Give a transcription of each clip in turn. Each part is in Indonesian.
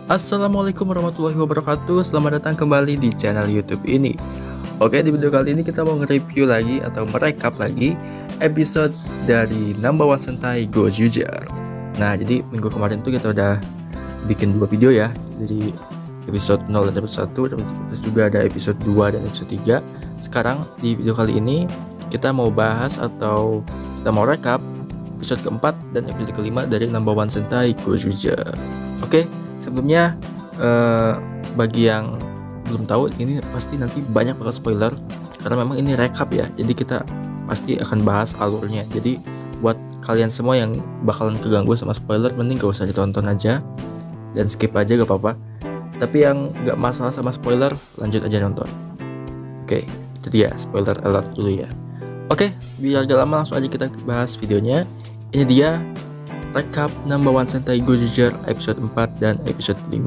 Assalamualaikum warahmatullahi wabarakatuh. Selamat datang kembali di channel YouTube ini. Oke, di video kali ini kita mau nge-review lagi atau merekap lagi episode dari Number One Sentai Gojujutsu. Nah, jadi minggu kemarin tuh kita udah bikin 2 video ya. Jadi episode 0 dan episode 1, terus juga ada episode 2 dan episode 3. Sekarang di video kali ini kita mau bahas atau kita mau rekap episode keempat dan episode kelima dari Number One Sentai Gojujutsu. Oke. Sebelumnya bagi yang belum tahu, ini pasti nanti banyak banget spoiler karena memang ini rekap ya, jadi kita pasti akan bahas alurnya. Jadi buat kalian semua yang bakalan keganggu sama spoiler, mending gak usah ditonton aja dan skip aja gak apa-apa. Tapi yang gak masalah sama spoiler, lanjut aja nonton. Oke, itu dia spoiler alert dulu ya. Oke, biar gak lama langsung aja kita bahas videonya. Ini dia rekap Number One Sentai Gojujutsu episode 4 dan episode 5.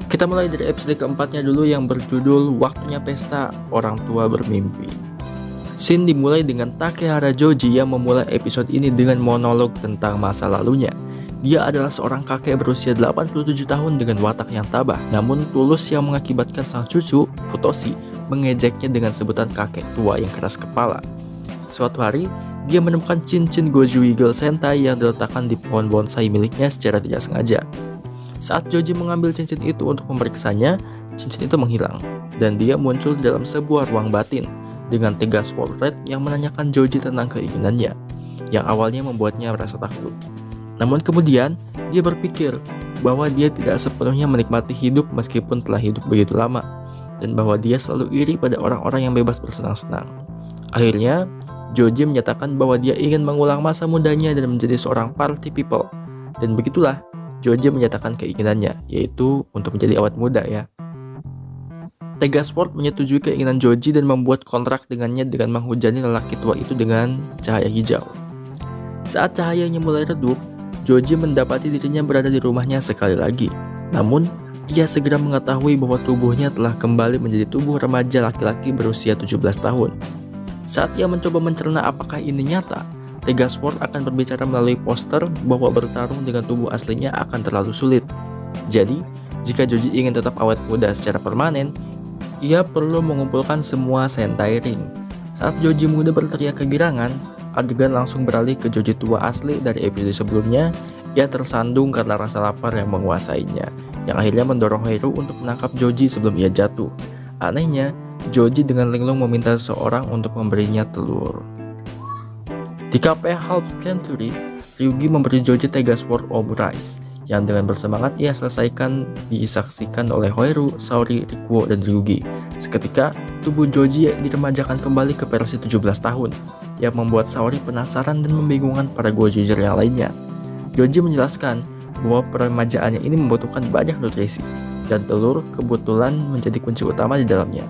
Kita mulai dari episode keempatnya dulu yang berjudul Waktunya Pesta Orang Tua Bermimpi. Scene dimulai dengan Takehara Joji yang memulai episode ini dengan monolog tentang masa lalunya. Dia adalah seorang kakek berusia 87 tahun dengan watak yang tabah, namun tulus yang mengakibatkan sang cucu, Futoshi, mengejeknya dengan sebutan kakek tua yang keras kepala. Suatu hari, dia menemukan cincin Goju Eagle Sentai yang diletakkan di pohon bonsai miliknya secara tidak sengaja. Saat Joji mengambil cincin itu untuk memeriksanya, cincin itu menghilang, dan dia muncul di dalam sebuah ruang batin dengan tegas portret yang menanyakan Joji tentang keinginannya, yang awalnya membuatnya merasa takut. Namun kemudian, dia berpikir bahwa dia tidak sepenuhnya menikmati hidup meskipun telah hidup begitu lama, dan bahwa dia selalu iri pada orang-orang yang bebas bersenang-senang. Akhirnya, Joji menyatakan bahwa dia ingin mengulang masa mudanya dan menjadi seorang party people. Dan begitulah, Joji menyatakan keinginannya, yaitu untuk menjadi awet muda ya. Tegasport menyetujui keinginan Joji dan membuat kontrak dengannya dengan menghujani lelaki tua itu dengan cahaya hijau. Saat cahayanya mulai redup, Joji mendapati dirinya berada di rumahnya sekali lagi. Namun, ia segera mengetahui bahwa tubuhnya telah kembali menjadi tubuh remaja laki-laki berusia 17 tahun. Saat ia mencoba mencerna apakah ini nyata, Tegasport akan berbicara melalui poster bahwa bertarung dengan tubuh aslinya akan terlalu sulit. Jadi, jika Joji ingin tetap awet muda secara permanen, ia perlu mengumpulkan semua Sentai Ring. Saat Joji muda berteriak kegirangan, adegan langsung beralih ke Joji tua asli dari episode sebelumnya. Ia tersandung karena rasa lapar yang menguasainya, yang akhirnya mendorong Heiru untuk menangkap Joji sebelum ia jatuh. Anehnya, Joji dengan linglung meminta seseorang untuk memberinya telur. Di kafe Half Century, Ryugi memberi Joji Tegasport Omurice, yang dengan bersemangat ia selesaikan disaksikan oleh Heiru, Saori, Rikuo, dan Ryugi. Seketika, tubuh Joji diremajakan kembali ke versi 17 tahun, yang membuat Saori penasaran dan membingungkan para Gojujutsu yang lainnya. Joji menjelaskan bahwa peremajaannya ini membutuhkan banyak nutrisi, dan telur kebetulan menjadi kunci utama di dalamnya.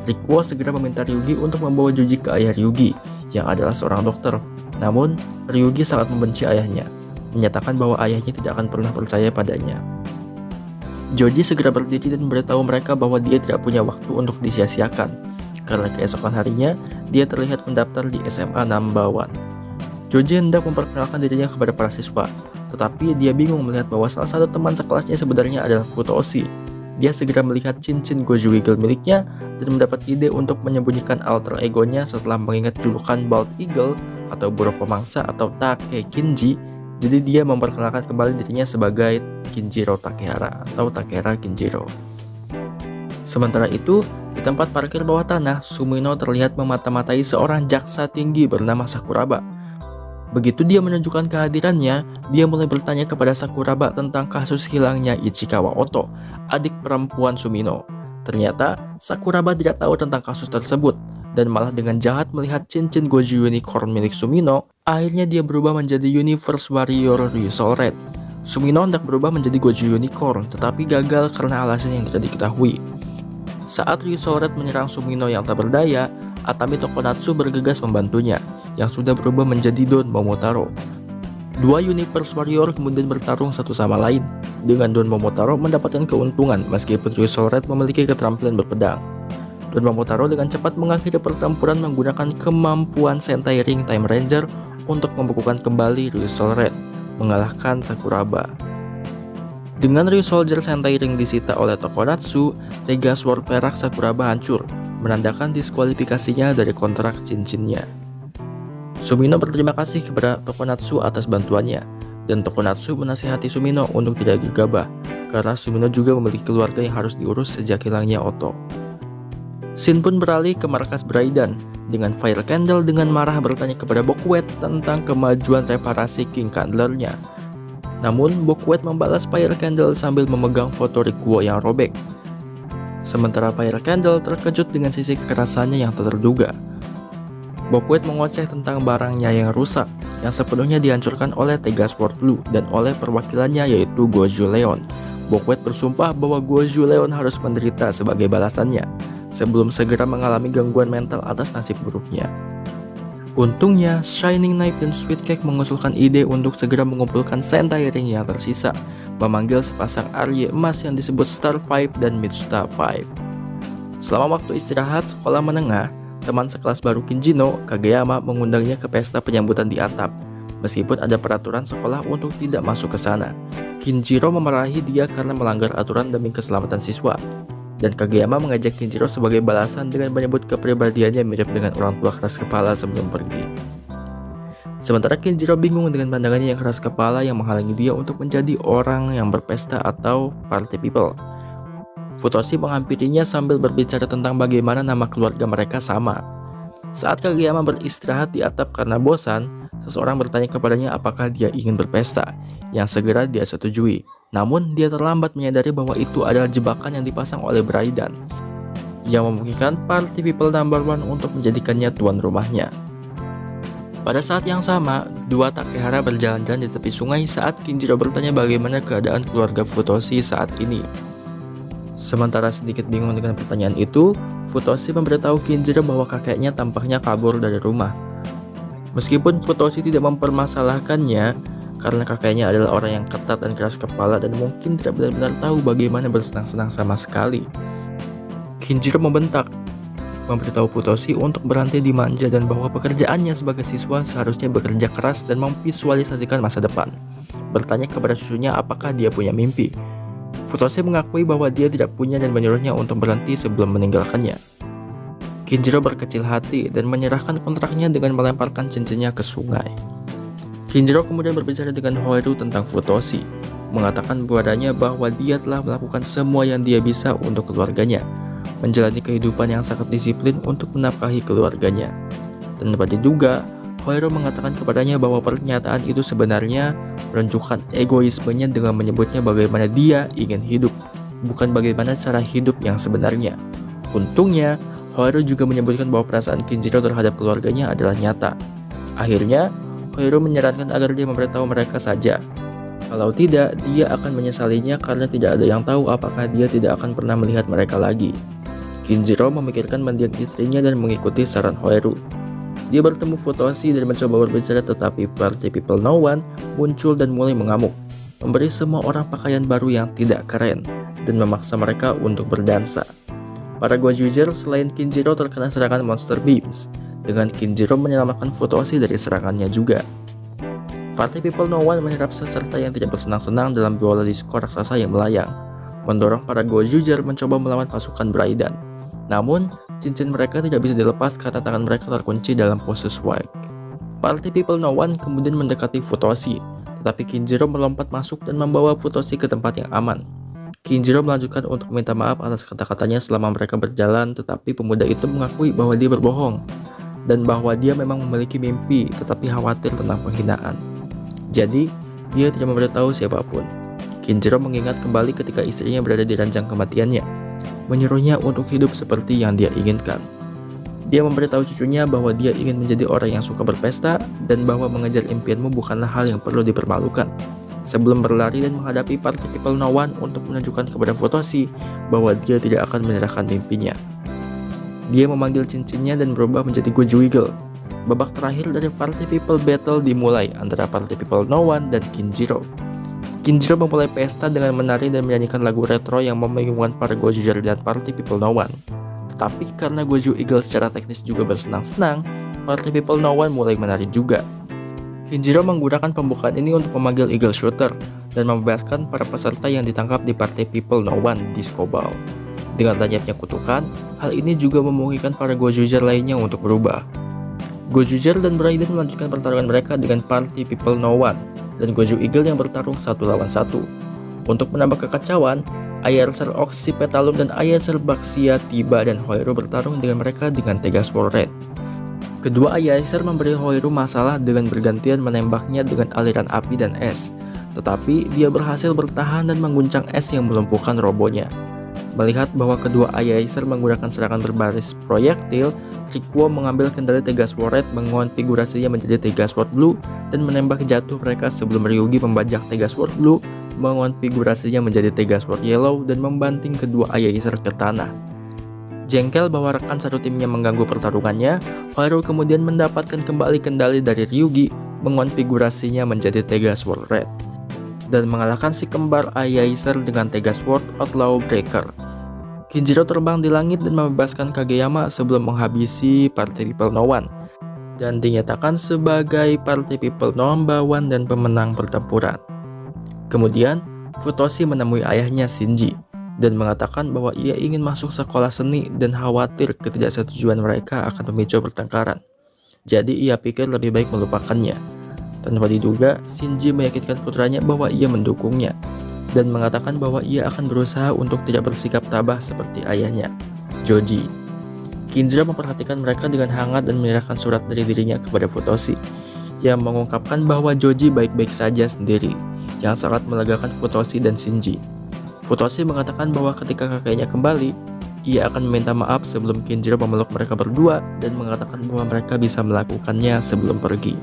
Rikuo segera meminta Ryugi untuk membawa Joji ke ayah Ryugi, yang adalah seorang dokter. Namun, Ryugi sangat membenci ayahnya, menyatakan bahwa ayahnya tidak akan pernah percaya padanya. Joji segera berdiri dan memberitahu mereka bahwa dia tidak punya waktu untuk disia-siakan, karena keesokan harinya dia terlihat mendaftar di SMA Number One. Joji hendak memperkenalkan dirinya kepada para siswa, tetapi dia bingung melihat bahwa salah satu teman sekelasnya sebenarnya adalah Futoshi. Dia segera melihat cincin Goju Eagle miliknya dan mendapat ide untuk menyembunyikan alter egonya setelah mengingat julukan Bald Eagle atau burung pemangsa atau Take Kinji. Jadi dia memperkenalkan kembali dirinya sebagai Kinjiro Takehara atau Takehara Kinjiro. Sementara itu, di tempat parkir bawah tanah, Sumino terlihat memata-matai seorang jaksa tinggi bernama Sakuraba. Begitu dia menunjukkan kehadirannya, dia mulai bertanya kepada Sakuraba tentang kasus hilangnya Ichikawa Oto, adik perempuan Sumino. Ternyata, Sakuraba tidak tahu tentang kasus tersebut, dan malah dengan jahat melihat cincin Goju Unicorn milik Sumino, akhirnya dia berubah menjadi Universe Warrior Ryusou Red. Sumino hendak berubah menjadi Goju Unicorn, tetapi gagal karena alasan yang tidak diketahui. Saat Ryusou Red menyerang Sumino yang tak berdaya, Atami Tokonatsu bergegas membantunya, yang sudah berubah menjadi Don Momotaro. Dua Universe Warrior kemudian bertarung satu sama lain, dengan Don Momotaro mendapatkan keuntungan meskipun Ryusou Red memiliki keterampilan berpedang. Dan Momotaro dengan cepat mengakhiri pertempuran menggunakan kemampuan Sentai Ring Time Ranger untuk membukukan kembali Ryusou Red, mengalahkan Sakuraba. Dengan Ryusoldier Sentai Ring disita oleh Tokonatsu, Tega Sword perak Sakuraba hancur, menandakan diskualifikasinya dari kontrak cincinnya. Sumino berterima kasih kepada Tokonatsu atas bantuannya, dan Tokonatsu menasihati Sumino untuk tidak gegabah, karena Sumino juga memiliki keluarga yang harus diurus sejak hilangnya Oto. Shin pun beralih ke markas Braidan, dengan Fire Candle dengan marah bertanya kepada Bokuet tentang kemajuan reparasi King Candler-nya. Namun, Bokuet membalas Fire Candle sambil memegang foto Rikuo yang robek. Sementara Fire Candle terkejut dengan sisi kekerasannya yang tak terduga. Bokuet mengoceh tentang barangnya yang rusak, yang sepenuhnya dihancurkan oleh Tega Sword Blue dan oleh perwakilannya yaitu Goju Leon. Bokuet bersumpah bahwa Goju Leon harus menderita sebagai balasannya, sebelum segera mengalami gangguan mental atas nasib buruknya. Untungnya, Shining Knife dan Sweet Cake mengusulkan ide untuk segera mengumpulkan Sentai Ring yang tersisa, memanggil sepasang Arye emas yang disebut Star 5 dan Mitsuta 5. Selama waktu istirahat sekolah menengah, teman sekelas baru Kinjino, Kageyama, mengundangnya ke pesta penyambutan di atap. Meskipun ada peraturan sekolah untuk tidak masuk ke sana, Kinjiro memarahi dia karena melanggar aturan demi keselamatan siswa. Dan Kageyama mengajak Kinjiro sebagai balasan dengan menyebut kepribadiannya mirip dengan orang tua keras kepala sebelum pergi. Sementara Kinjiro bingung dengan pandangannya yang keras kepala yang menghalangi dia untuk menjadi orang yang berpesta atau party people. Futoshi menghampirinya sambil berbicara tentang bagaimana nama keluarga mereka sama. Saat Kageyama beristirahat di atap karena bosan, seseorang bertanya kepadanya apakah dia ingin berpesta, yang segera dia setujui. Namun, dia terlambat menyadari bahwa itu adalah jebakan yang dipasang oleh Braidan, yang memungkinkan Party People No. 1 untuk menjadikannya tuan rumahnya. Pada saat yang sama, dua Takehara berjalan-jalan di tepi sungai saat Kinjiro bertanya bagaimana keadaan keluarga Futoshi saat ini. Sementara sedikit bingung dengan pertanyaan itu, Futoshi memberitahu Kinjiro bahwa kakeknya tampaknya kabur dari rumah. Meskipun Futoshi tidak mempermasalahkannya, karena kakeknya adalah orang yang ketat dan keras kepala dan mungkin tidak benar-benar tahu bagaimana bersenang-senang sama sekali. Kinjiro membentak, memberitahu Futoshi untuk berhenti dimanja dan bahwa pekerjaannya sebagai siswa seharusnya bekerja keras dan memvisualisasikan masa depan. Bertanya kepada cucunya apakah dia punya mimpi. Futoshi mengakui bahwa dia tidak punya dan menyuruhnya untuk berhenti sebelum meninggalkannya. Kinjiro berkecil hati dan menyerahkan kontraknya dengan melemparkan cincinnya ke sungai. Kinjiro kemudian berbicara dengan Hoiru tentang Futoshi, mengatakan kepadanya bahwa dia telah melakukan semua yang dia bisa untuk keluarganya, menjalani kehidupan yang sangat disiplin untuk menafkahi keluarganya. Dan dapat diduga, Hoiru mengatakan kepadanya bahwa pernyataan itu sebenarnya menunjukkan egoismenya dengan menyebutnya bagaimana dia ingin hidup, bukan bagaimana cara hidup yang sebenarnya. Untungnya, Hoiru juga menyebutkan bahwa perasaan Kinjiro terhadap keluarganya adalah nyata. Akhirnya, Hoiru menyarankan agar dia memberitahu mereka saja. Kalau tidak, dia akan menyesalinya karena tidak ada yang tahu apakah dia tidak akan pernah melihat mereka lagi. Kinjiro memikirkan mendiang istrinya dan mengikuti saran Hoiru. Dia bertemu Futoshi dan mencoba berbicara, tetapi Party People No. 1 muncul dan mulai mengamuk, memberi semua orang pakaian baru yang tidak keren, dan memaksa mereka untuk berdansa. Para Gojuger selain Kinjiro terkena serangan Monster Beams, dengan Kinjiro menyelamatkan Futoshi dari serangannya juga. Party People No. 1 menyerap peserta yang tidak bersenang-senang dalam bola disco raksasa yang melayang, mendorong para Gojuger mencoba melawan pasukan Braidan. Namun, cincin mereka tidak bisa dilepas karena tangan mereka terkunci dalam pose swag. Party People No. 1 kemudian mendekati Futoshi, tetapi Kinjiro melompat masuk dan membawa Futoshi ke tempat yang aman. Kinjiro melanjutkan untuk meminta maaf atas kata-katanya selama mereka berjalan, tetapi pemuda itu mengakui bahwa dia berbohong, dan bahwa dia memang memiliki mimpi tetapi khawatir tentang penghinaan. Jadi, dia tidak memberitahu siapapun. Kinjiro mengingat kembali ketika istrinya berada di ranjang kematiannya, menyuruhnya untuk hidup seperti yang dia inginkan. Dia memberitahu cucunya bahwa dia ingin menjadi orang yang suka berpesta dan bahwa mengejar impianmu bukanlah hal yang perlu dipermalukan. Sebelum berlari dan menghadapi Party People No. 1 untuk menunjukkan kepada Futoshi bahwa dia tidak akan menyerahkan mimpinya. Dia memanggil cincinnya dan berubah menjadi Goju Eagle. Babak terakhir dari Party People Battle dimulai antara Party People No. 1 dan Kinjiro. Kinjiro memulai pesta dengan menari dan menyanyikan lagu retro yang membingungkan para Gojuger dan Party People No. 1. Tapi karena Goju Eagle secara teknis juga bersenang-senang, Party People No One mulai menari juga. Kinjiro menggunakan pembukaan ini untuk memanggil Eagle Shooter dan membebaskan para peserta yang ditangkap di Party People No One Disco Ball. Dengan lenyapnya kutukan, hal ini juga memungkinkan para Gojuger lainnya untuk berubah. Gojuger dan Braiden melanjutkan pertarungan mereka dengan Party People No One dan Goju Eagle yang bertarung 1 lawan 1. Untuk menambah kekacauan, Aether Oxypetalum dan Aether Baxia tiba dan Hoiru bertarung dengan mereka dengan Tegasword Red. Kedua Aether memberi Hoiru masalah dengan bergantian menembaknya dengan aliran api dan es, tetapi dia berhasil bertahan dan mengguncang es yang melumpuhkan robonya. Melihat bahwa kedua Aether menggunakan serangan berbaris proyektil, Rikuo mengambil kendali Tegasword Red, mengonfigurasinya menjadi Tegasword Blue, dan menembak jatuh mereka sebelum Ryugi membajak Tegasword Blue, mengonfigurasinya menjadi Tegasword Yellow, dan membanting kedua Aether ke tanah. Jengkel bahwa rekan satu timnya mengganggu pertarungannya, Hoiru kemudian mendapatkan kembali kendali dari Ryugi, mengonfigurasinya menjadi Tegasword Red, dan mengalahkan si kembar Aether dengan Tegasword Outlaw Breaker. Kinjiro terbang di langit dan membebaskan Kageyama sebelum menghabisi Party People No One, dan dinyatakan sebagai Party People Number One dan pemenang pertempuran. Kemudian, Futoshi menemui ayahnya Shinji dan mengatakan bahwa ia ingin masuk sekolah seni dan khawatir ketidaksetujuan mereka akan memicu pertengkaran. Jadi ia pikir lebih baik melupakannya. Tanpa diduga, Shinji meyakinkan putranya bahwa ia mendukungnya dan mengatakan bahwa ia akan berusaha untuk tidak bersikap tabah seperti ayahnya, Joji. Kinjiro memperhatikan mereka dengan hangat dan menyerahkan surat dari dirinya kepada Futoshi yang mengungkapkan bahwa Joji baik-baik saja sendiri, yang sangat melegakan Futoshi dan Shinji. Futoshi mengatakan bahwa ketika kakeknya kembali, ia akan meminta maaf sebelum Kinjiro memeluk mereka berdua dan mengatakan bahwa mereka bisa melakukannya sebelum pergi.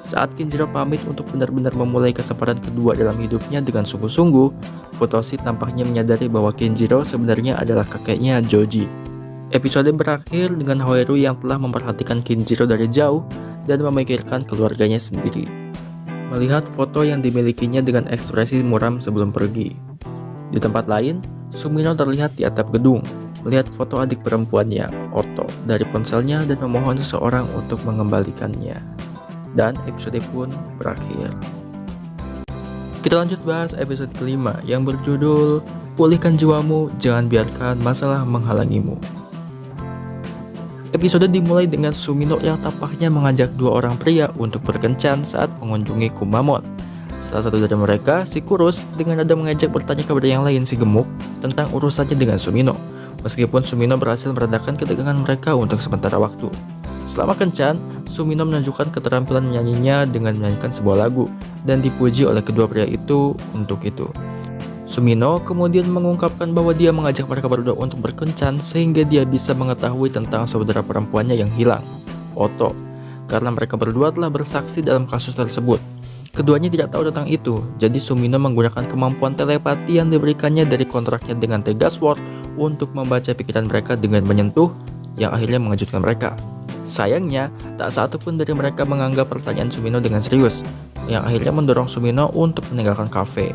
Saat Kinjiro pamit untuk benar-benar memulai kesempatan kedua dalam hidupnya dengan sungguh-sungguh, Futoshi tampaknya menyadari bahwa Kinjiro sebenarnya adalah kakeknya Joji. Episode berakhir dengan Hoiru yang telah memperhatikan Kinjiro dari jauh dan memikirkan keluarganya sendiri, melihat foto yang dimilikinya dengan ekspresi muram sebelum pergi. Di tempat lain, Sumino terlihat di atap gedung, melihat foto adik perempuannya, Otto, dari ponselnya dan memohon seseorang untuk mengembalikannya. Dan episode pun berakhir. Kita lanjut bahas episode kelima yang berjudul Pulihkan Jiwamu, Jangan Biarkan Masalah Menghalangimu. Episode dimulai dengan Sumino yang tampaknya mengajak dua orang pria untuk berkencan saat mengunjungi Kumamon. Salah satu dari mereka, si kurus, dengan nada mengajak bertanya kepada yang lain, si gemuk, tentang urusannya dengan Sumino. Meskipun Sumino berhasil meredakan ketegangan mereka untuk sementara waktu. Selama kencan, Sumino menunjukkan keterampilan menyanyinya dengan menyanyikan sebuah lagu, dan dipuji oleh kedua pria itu untuk itu. Sumino kemudian mengungkapkan bahwa dia mengajak mereka berdua untuk berkencan sehingga dia bisa mengetahui tentang saudara perempuannya yang hilang, Otto, karena mereka berdua telah bersaksi dalam kasus tersebut. Keduanya tidak tahu tentang itu, jadi Sumino menggunakan kemampuan telepati yang diberikannya dari kontraknya dengan Tegasword untuk membaca pikiran mereka dengan menyentuh, yang akhirnya mengejutkan mereka. Sayangnya, tak satu pun dari mereka menganggap pertanyaan Sumino dengan serius, yang akhirnya mendorong Sumino untuk meninggalkan kafe.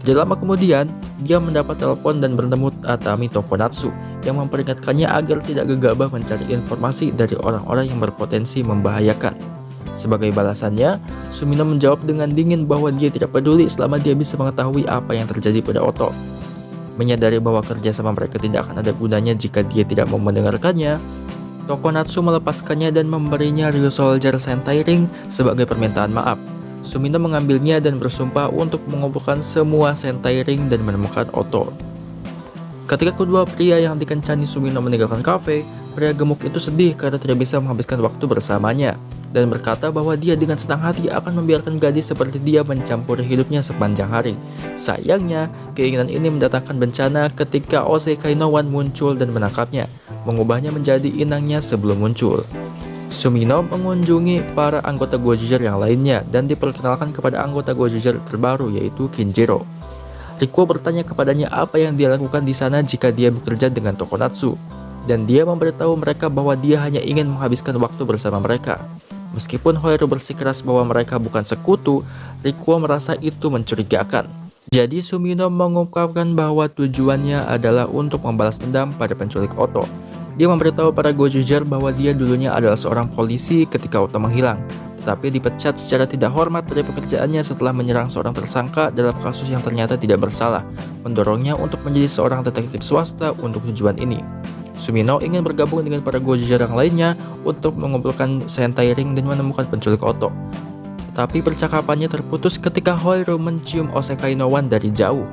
Tidak lama kemudian, dia mendapat telepon dan bertemu Atami Tokonatsu yang memperingatkannya agar tidak gegabah mencari informasi dari orang-orang yang berpotensi membahayakan. Sebagai balasannya, Sumino menjawab dengan dingin bahwa dia tidak peduli selama dia bisa mengetahui apa yang terjadi pada Otto. Menyadari bahwa kerjasama mereka tidak akan ada gunanya jika dia tidak mau mendengarkannya, Tokonatsu melepaskannya dan memberinya Ryusoulger Sentai Ring sebagai permintaan maaf. Sumino mengambilnya dan bersumpah untuk mengumpulkan semua Sentai Ring dan menemukan Otto. Ketika kedua pria yang dikencani Sumino meninggalkan kafe, pria gemuk itu sedih karena tidak bisa menghabiskan waktu bersamanya dan berkata bahwa dia dengan senang hati akan membiarkan gadis seperti dia mencampuri hidupnya sepanjang hari. Sayangnya, keinginan ini mendatangkan bencana ketika Osekai no One muncul dan menangkapnya, mengubahnya menjadi inangnya sebelum muncul. Sumino mengunjungi para anggota Gojuger yang lainnya dan diperkenalkan kepada anggota Gojuger terbaru yaitu Kinjiro. Rikuo bertanya kepadanya apa yang dia lakukan di sana jika dia bekerja dengan Tokonatsu, dan dia memberitahu mereka bahwa dia hanya ingin menghabiskan waktu bersama mereka. Meskipun Hoiru bersikeras bahwa mereka bukan sekutu, Rikuo merasa itu mencurigakan. Jadi Sumino mengungkapkan bahwa tujuannya adalah untuk membalas dendam pada penculik Oto. Dia memberitahu para Gojuger bahwa dia dulunya adalah seorang polisi ketika Oto menghilang, tetapi dipecat secara tidak hormat dari pekerjaannya setelah menyerang seorang tersangka dalam kasus yang ternyata tidak bersalah, mendorongnya untuk menjadi seorang detektif swasta untuk tujuan ini. Sumino ingin bergabung dengan para Gojuger yang lainnya untuk mengumpulkan Sentai Ring dan menemukan penculik Oto. Tapi percakapannya terputus ketika Hoiru mencium Osekai no One dari jauh.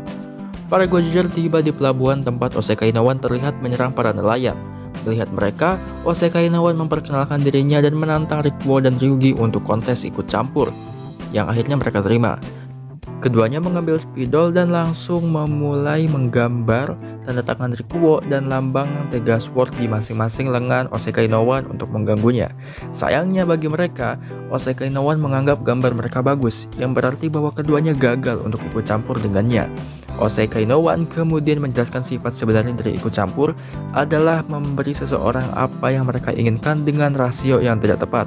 Para Gojuger tiba di pelabuhan tempat Osekai no One terlihat menyerang para nelayan. Melihat mereka, Osekai no One memperkenalkan dirinya dan menantang Rikuo dan Ryugi untuk kontes ikut campur, yang akhirnya mereka terima. Keduanya mengambil spidol dan langsung memulai menggambar tanda tangan Rikuo dan lambang Tega Sword di masing-masing lengan Osekai no One untuk mengganggunya. Sayangnya bagi mereka, Osekai no One menganggap gambar mereka bagus, yang berarti bahwa keduanya gagal untuk ikut campur dengannya. Osekai no One kemudian menjelaskan sifat sebenarnya dari ikut campur adalah memberi seseorang apa yang mereka inginkan dengan rasio yang tidak tepat,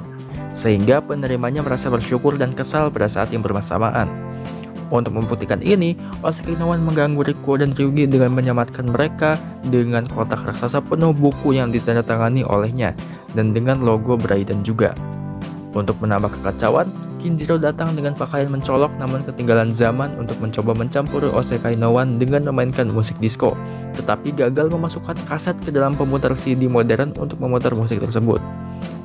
sehingga penerimanya merasa bersyukur dan kesal pada saat yang bersamaan. Untuk membuktikan ini, Osekai no One mengganggu Rikuo dan Ryugi dengan menyamatkan mereka dengan kotak raksasa penuh buku yang ditandatangani olehnya dan dengan logo Braiden juga. Untuk menambah kekacauan, Kinjiro datang dengan pakaian mencolok namun ketinggalan zaman untuk mencoba mencampuri Osekai no One dengan memainkan musik disco, tetapi gagal memasukkan kaset ke dalam pemutar CD modern untuk memutar musik tersebut.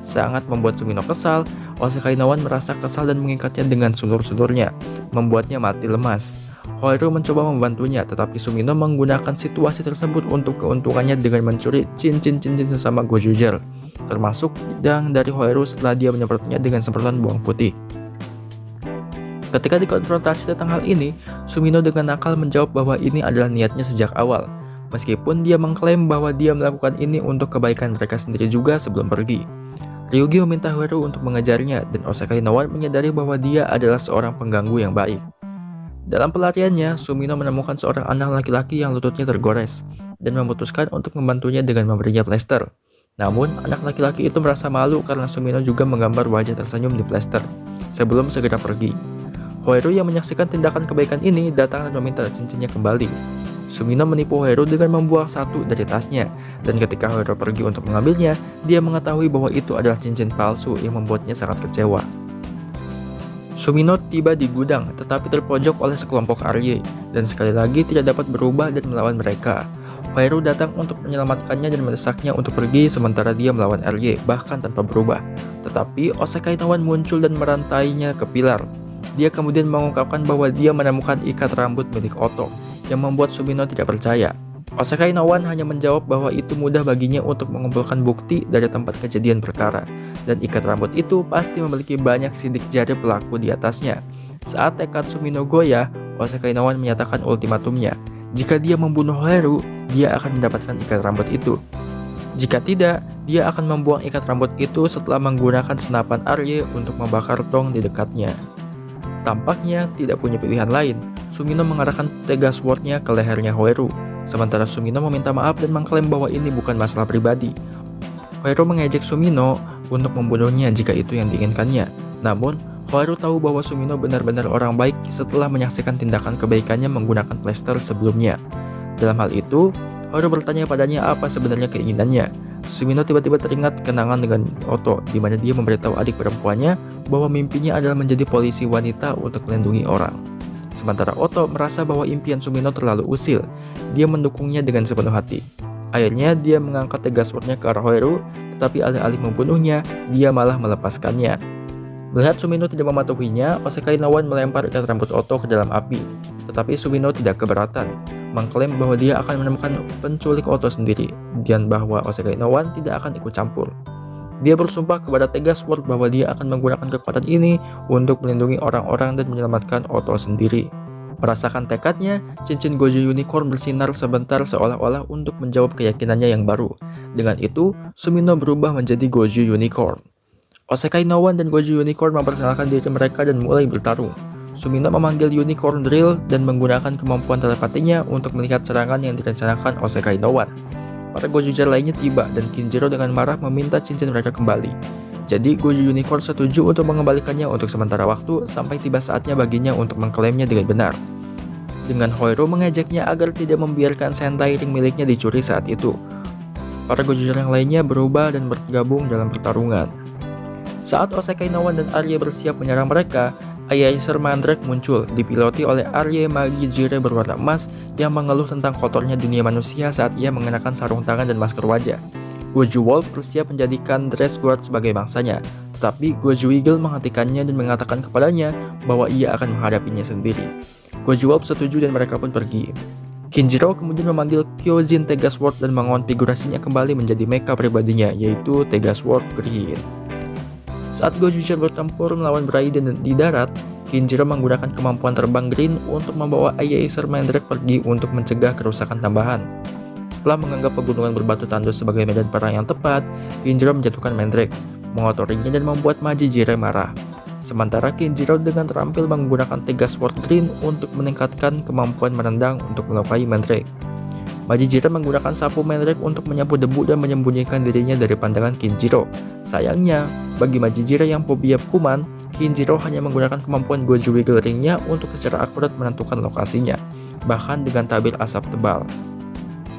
Sangat membuat Sumino kesal, Osekai no One merasa kesal dan mengikatnya dengan sulur-sulurnya, membuatnya mati lemas. Hoiru mencoba membantunya, tetapi Sumino menggunakan situasi tersebut untuk keuntungannya dengan mencuri cincin-cincin sesama Gojuger, termasuk yang dari Hoiru setelah dia menyemprotnya dengan semprotan bawang putih. Ketika dikonfrontasi tentang hal ini, Sumino dengan nakal menjawab bahwa ini adalah niatnya sejak awal, meskipun dia mengklaim bahwa dia melakukan ini untuk kebaikan mereka sendiri juga sebelum pergi. Ryugi meminta Hoiru untuk mengajarnya, dan Osekai no One menyadari bahwa dia adalah seorang pengganggu yang baik. Dalam pelariannya, Sumino menemukan seorang anak laki-laki yang lututnya tergores, dan memutuskan untuk membantunya dengan memberinya plester. Namun, anak laki-laki itu merasa malu karena Sumino juga menggambar wajah tersenyum di plester, sebelum segera pergi. Hoiru yang menyaksikan tindakan kebaikan ini datang dan meminta cincinnya kembali. Sumino menipu Hoiru dengan membuang satu dari tasnya, dan ketika Hoiru pergi untuk mengambilnya, dia mengetahui bahwa itu adalah cincin palsu yang membuatnya sangat kecewa. Sumino tiba di gudang, tetapi terpojok oleh sekelompok Arye, dan sekali lagi tidak dapat berubah dan melawan mereka. Hoiru datang untuk menyelamatkannya dan mendesaknya untuk pergi sementara dia melawan Arye, bahkan tanpa berubah. Tetapi Osekai no One muncul dan merantainya ke pilar. Dia kemudian mengungkapkan bahwa dia menemukan ikat rambut milik Oto, yang membuat Sumino tidak percaya. Osekai no One hanya menjawab bahwa itu mudah baginya untuk mengumpulkan bukti dari tempat kejadian perkara, dan ikat rambut itu pasti memiliki banyak sidik jari pelaku di atasnya. Saat tekad Sumino goyah, Osekai no One menyatakan ultimatumnya. Jika dia membunuh Hoiru, dia akan mendapatkan ikat rambut itu. Jika tidak, dia akan membuang ikat rambut itu setelah menggunakan senapan Arye untuk membakar tong di dekatnya. Tampaknya tidak punya pilihan lain, Sumino mengarahkan Tega Sword-nya ke lehernya Hoiru, sementara Sumino meminta maaf dan mengklaim bahwa ini bukan masalah pribadi. Hoiru mengejek Sumino untuk membunuhnya jika itu yang diinginkannya. Namun, Hoiru tahu bahwa Sumino benar-benar orang baik setelah menyaksikan tindakan kebaikannya menggunakan plester sebelumnya. Dalam hal itu, Hoiru bertanya padanya apa sebenarnya keinginannya. Sumino tiba-tiba teringat kenangan dengan Oto, di mana dia memberitahu adik perempuannya bahwa mimpinya adalah menjadi polisi wanita untuk melindungi orang. Sementara Oto merasa bahwa impian Sumino terlalu usil, dia mendukungnya dengan sepenuh hati. Akhirnya dia mengangkat Tega Sword-nya ke arah Hoiru, tetapi alih-alih membunuhnya, dia malah melepaskannya. Melihat Sumino tidak mematuhinya, Osekai no One melempar ikat rambut Oto ke dalam api. Tetapi Sumino tidak keberatan, mengklaim bahwa dia akan menemukan penculik Oto sendiri, dan bahwa Osekai no One tidak akan ikut campur. Dia bersumpah kepada Tega Sword bahwa dia akan menggunakan kekuatan ini untuk melindungi orang-orang dan menyelamatkan Oto sendiri. Merasakan tekadnya, cincin Goju Unicorn bersinar sebentar seolah-olah untuk menjawab keyakinannya yang baru. Dengan itu, Sumino berubah menjadi Goju Unicorn. Osekai no One dan Goju Unicorn memperkenalkan diri mereka dan mulai bertarung. Sumino memanggil Unicorn Drill dan menggunakan kemampuan telepatinya untuk melihat serangan yang direncanakan Osekai no One. Para Gojuger lainnya tiba dan Kinjiro dengan marah meminta cincin mereka kembali. Jadi Goju Unicorn setuju untuk mengembalikannya untuk sementara waktu sampai tiba saatnya baginya untuk mengklaimnya dengan benar. dengan Hoiru mengejeknya agar tidak membiarkan Sentai Ring miliknya dicuri saat itu. Para Gojuger yang lainnya berubah dan bergabung dalam pertarungan. Saat Osekai no One dan Arya bersiap menyerang mereka, Aiaiser Mandrake muncul, dipiloti oleh Arya Magijire berwarna emas yang mengeluh tentang kotornya dunia manusia saat ia mengenakan sarung tangan dan masker wajah. Goju Wolf bersiap menjadikan Dress Guard sebagai bangsanya, tetapi Goju Eagle menghentikannya dan mengatakan kepadanya bahwa ia akan menghadapinya sendiri. Goju Wolf setuju dan mereka pun pergi. Kinjiro kemudian memanggil Kyojin Tegas Sword dan mengonfigurasinya kembali menjadi mecha pribadinya, yaitu Tegas Sword Green. Saat Gojuger bertempur melawan Raiden di darat, Kinjiro menggunakan kemampuan terbang Green untuk membawa Aiaiser Mandrake pergi untuk mencegah kerusakan tambahan. Setelah menganggap pegunungan berbatu tandus sebagai medan perang yang tepat, Kinjiro menjatuhkan Mandrake, mengotorinya dan membuat Majijire marah. Sementara Kinjiro dengan terampil menggunakan Tegas Sword Green untuk meningkatkan kemampuan menendang untuk melukai Mandrake. Majijire menggunakan sapu Mandrake untuk menyapu debu dan menyembunyikan dirinya dari pandangan Kinjiro. Sayangnya, bagi Majijire yang fobia kuman, Kinjiro hanya menggunakan kemampuan Goju Wiggle Ring-nya untuk secara akurat menentukan lokasinya, bahkan dengan tabir asap tebal.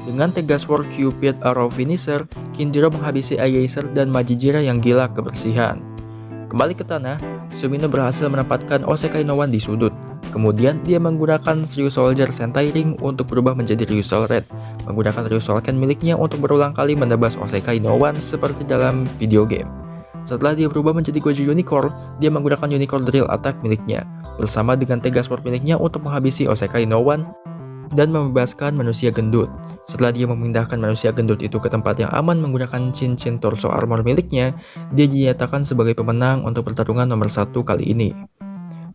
Dengan Tegas Sword Cupid Arrow Finisher, Kinjiro menghabisi Aiaiser dan Majijire yang gila kebersihan. Kembali ke tanah, Sumino berhasil menempatkan Osekai no One di sudut. Kemudian dia menggunakan Ryusoldier Sentai Ring untuk berubah menjadi Ryusol Red, menggunakan Ryusol Ken miliknya untuk berulang kali menebas Osekai no One seperti dalam video game. Setelah dia berubah menjadi Goju Unicorn, dia menggunakan Unicorn Drill Attack miliknya, bersama dengan Tegas Sword miliknya untuk menghabisi Osekai no One dan membebaskan manusia gendut. Setelah dia memindahkan manusia gendut itu ke tempat yang aman menggunakan cincin torso armor miliknya, dia dinyatakan sebagai pemenang untuk pertarungan nomor 1 kali ini.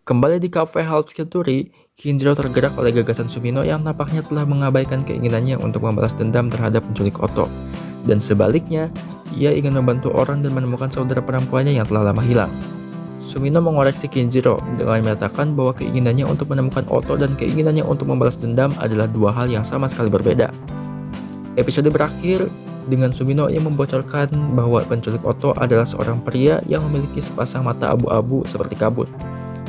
Kembali di Cafe Half Century, Kinjiro tergerak oleh gagasan Sumino yang nampaknya telah mengabaikan keinginannya untuk membalas dendam terhadap penculik Oto. Dan sebaliknya, ia ingin membantu orang dan menemukan saudara perempuannya yang telah lama hilang. Sumino mengoreksi Kinjiro dengan menyatakan bahwa keinginannya untuk menemukan Oto dan keinginannya untuk membalas dendam adalah dua hal yang sama sekali berbeda. Episode berakhir dengan Sumino yang membocorkan bahwa penculik Oto adalah seorang pria yang memiliki sepasang mata abu-abu seperti kabut.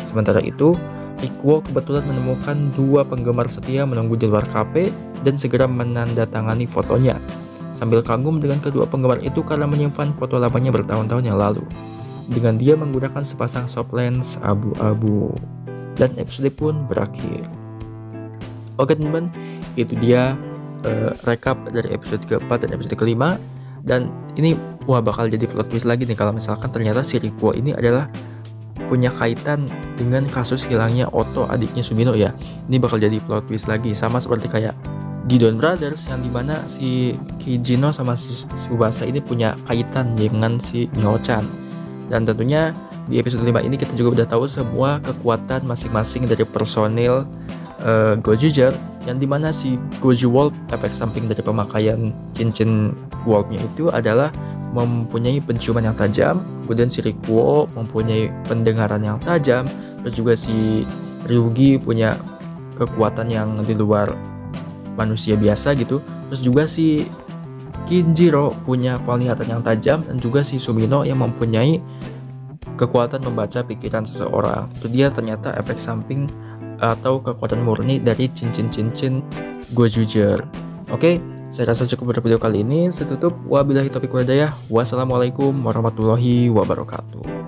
Sementara itu, Rikuo kebetulan menemukan dua penggemar setia menunggu di luar kafe dan segera menandatangani fotonya, sambil kagum dengan kedua penggemar itu karena menyimpan foto lamanya bertahun-tahun yang lalu. Dengan dia menggunakan sepasang soft lens abu-abu. Dan episode pun berakhir. Oke teman-teman, itu dia rekap dari episode keempat dan episode kelima. Dan ini bakal jadi plot twist lagi nih kalau misalkan ternyata si Rikuo ini adalah punya kaitan dengan kasus hilangnya Oto adiknya Sumino ya. Ini bakal jadi plot twist lagi, sama seperti kayak Gideon Brothers yang dimana si Kijino sama Tsubasa ini punya kaitan dengan si Mio-chan. Dan tentunya di episode 5 ini kita juga udah tahu semua kekuatan masing-masing dari personil Gojuger, yang dimana si Goju Wolf efek samping dari pemakaian cincin Wolfnya itu adalah mempunyai penciuman yang tajam, kemudian si Rikuo mempunyai pendengaran yang tajam, terus juga si Ryugi punya kekuatan yang di luar manusia biasa gitu, terus juga si Kinjiro punya penglihatan yang tajam, dan juga si Sumino yang mempunyai kekuatan membaca pikiran seseorang. Itu dia ternyata efek samping atau kekuatan murni dari cincin-cincin Gojuger. Oke, saya rasa cukup untuk video kali ini. Saya tutup. Wabillahi taufiq wal hidayah. Wassalamualaikum warahmatullahi wabarakatuh.